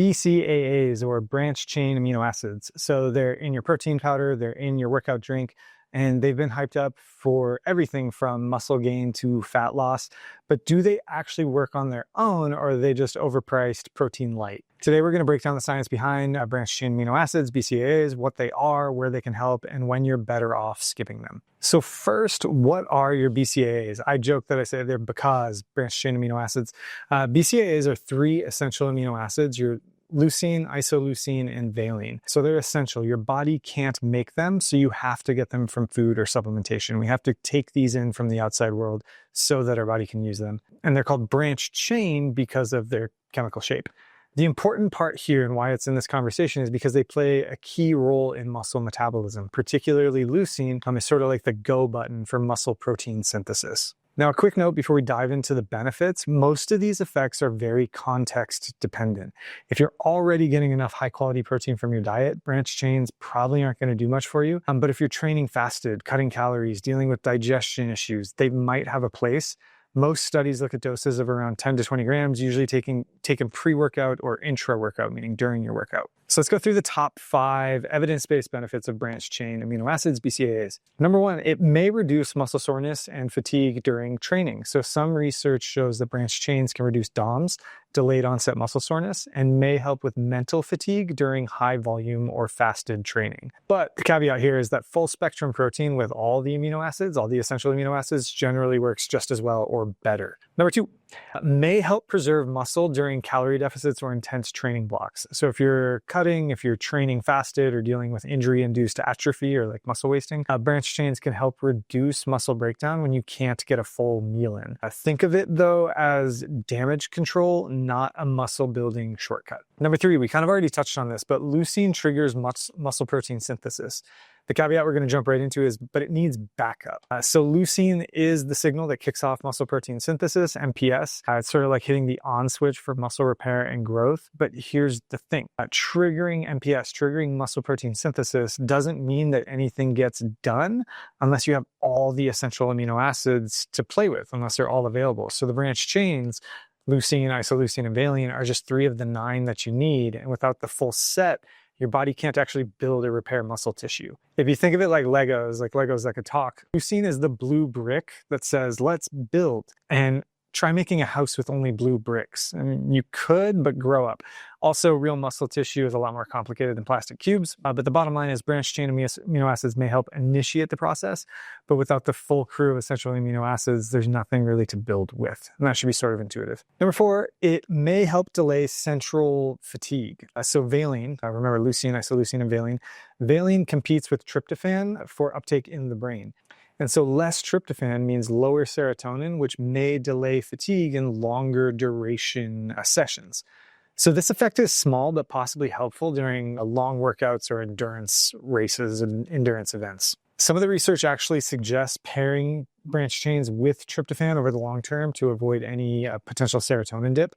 BCAAs, or branched chain amino acids. So they're in your protein powder, they're in your workout drink, and they've been hyped up for everything from muscle gain to fat loss. But do they actually work on their own, or are they just overpriced protein light? Today, we're going to break down the science behind branched chain amino acids, BCAAs, what they are, where they can help, and when you're better off skipping them. So first, what are your BCAAs? I joke that I say they're because branched chain amino acids. BCAAs are 3 essential amino acids: your leucine, isoleucine, and valine. So they're essential. Your body can't make them, so you have to get them from food or supplementation. We have to take these in from the outside world so that our body can use them. And they're called branched chain because of their chemical shape. The important part here and why it's in this conversation is because they play a key role in muscle metabolism. Particularly leucine is sort of like the go button for muscle protein synthesis. Now, a quick note before we dive into the benefits: most of these effects are very context dependent. If you're already getting enough high quality protein from your diet, branched chains probably aren't going to do much for you. But if you're training fasted, cutting calories, dealing with digestion issues, they might have a place. Most studies look at doses of around 10 to 20 grams, usually taken pre-workout or intra-workout, meaning during your workout. So let's go through the top 5 evidence-based benefits of branched chain amino acids, BCAAs. Number 1, it may reduce muscle soreness and fatigue during training. So some research shows that branched chains can reduce DOMS, delayed onset muscle soreness, and may help with mental fatigue during high volume or fasted training. But the caveat here is that full spectrum protein with all the amino acids, all the essential amino acids, generally works just as well or better. Number 2, may help preserve muscle during calorie deficits or intense training blocks. So if you're cutting, if you're training fasted or dealing with injury-induced atrophy or like muscle wasting, branched chains can help reduce muscle breakdown when you can't get a full meal in. Think of it though as damage control, not a muscle building shortcut. Number 3, we kind of already touched on this, but leucine triggers muscle protein synthesis. The caveat we're going to jump right into is, but it needs backup. So leucine is the signal that kicks off muscle protein synthesis, MPS. It's sort of like hitting the on switch for muscle repair and growth. But here's the thing. Triggering MPS, triggering muscle protein synthesis, doesn't mean that anything gets done unless you have all the essential amino acids to play with, unless they're all available. So the branched chains, leucine, isoleucine, and valine, are just 3 of the 9 that you need. And without the full set, your body can't actually build or repair muscle tissue. If you think of it like Legos that could talk, leucine is the blue brick that says, let's build. And try making a house with only blue bricks. I mean, you could, but grow up. Also, real muscle tissue is a lot more complicated than plastic cubes. But the bottom line is branched chain amino acids may help initiate the process, but without the full crew of essential amino acids, there's nothing really to build with. And that should be sort of intuitive. Number 4, it may help delay central fatigue. So valine, remember leucine, isoleucine, and valine. Valine competes with tryptophan for uptake in the brain. And so less tryptophan means lower serotonin, which may delay fatigue in longer duration sessions. So this effect is small, but possibly helpful during long workouts or endurance races and endurance events. Some of the research actually suggests pairing branched chains with tryptophan over the long term to avoid any potential serotonin dip.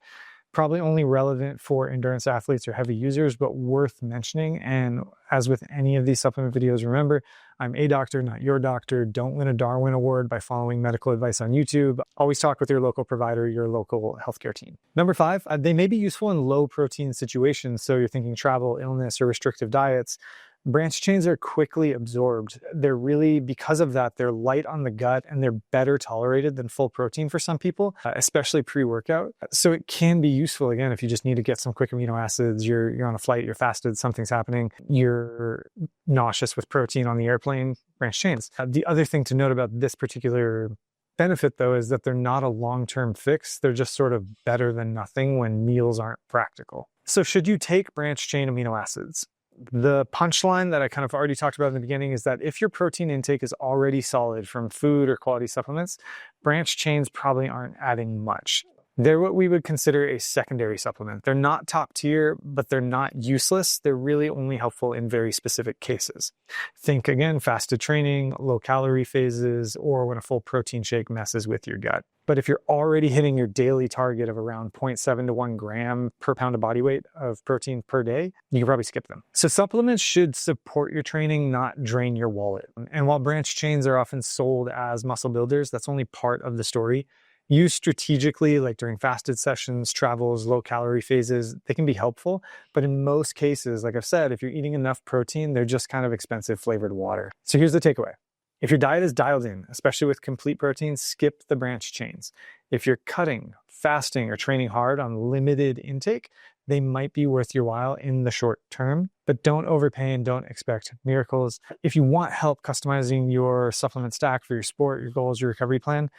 Probably only relevant for endurance athletes or heavy users, but worth mentioning. And as with any of these supplement videos, remember, I'm a doctor, not your doctor. Don't win a Darwin Award by following medical advice on YouTube. Always talk with your local provider, your local healthcare team. Number 5, they may be useful in low protein situations. So you're thinking travel, illness, or restrictive diets. Branched chains are quickly absorbed. They're really, because of that, they're light on the gut and they're better tolerated than full protein for some people, especially pre-workout. So it can be useful, again, if you just need to get some quick amino acids, you're on a flight, you're fasted, something's happening, you're nauseous with protein on the airplane, branched chains. The other thing to note about this particular benefit, though, is that they're not a long-term fix. They're just sort of better than nothing when meals aren't practical. So should you take branched chain amino acids? The punchline that I kind of already talked about in the beginning is that if your protein intake is already solid from food or quality supplements, branched chains probably aren't adding much. They're what we would consider a secondary supplement. They're not top tier, but they're not useless. They're really only helpful in very specific cases. Think again, fasted training, low calorie phases, or when a full protein shake messes with your gut. But if you're already hitting your daily target of around 0.7 to 1 gram per pound of body weight of protein per day, you can probably skip them. So supplements should support your training, not drain your wallet. And while branched chains are often sold as muscle builders, that's only part of the story. Used strategically, like during fasted sessions, travels, low calorie phases, they can be helpful. But in most cases, like I've said, if you're eating enough protein, they're just kind of expensive flavored water. So here's the takeaway. If your diet is dialed in, especially with complete protein, skip the branched chains. If you're cutting, fasting, or training hard on limited intake, they might be worth your while in the short term, but don't overpay and don't expect miracles. If you want help customizing your supplement stack for your sport, your goals, your recovery plan,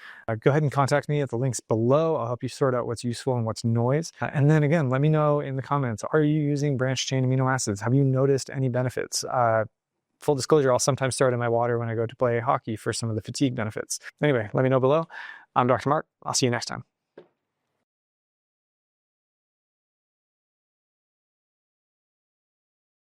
go ahead and contact me at the links below. I'll help you sort out what's useful and what's noise. And then again, let me know in the comments, are you using branched chain amino acids? Have you noticed any benefits? Full disclosure, I'll sometimes throw it in my water when I go to play hockey for some of the fatigue benefits. Anyway, let me know below. I'm Dr. Mark. I'll see you next time.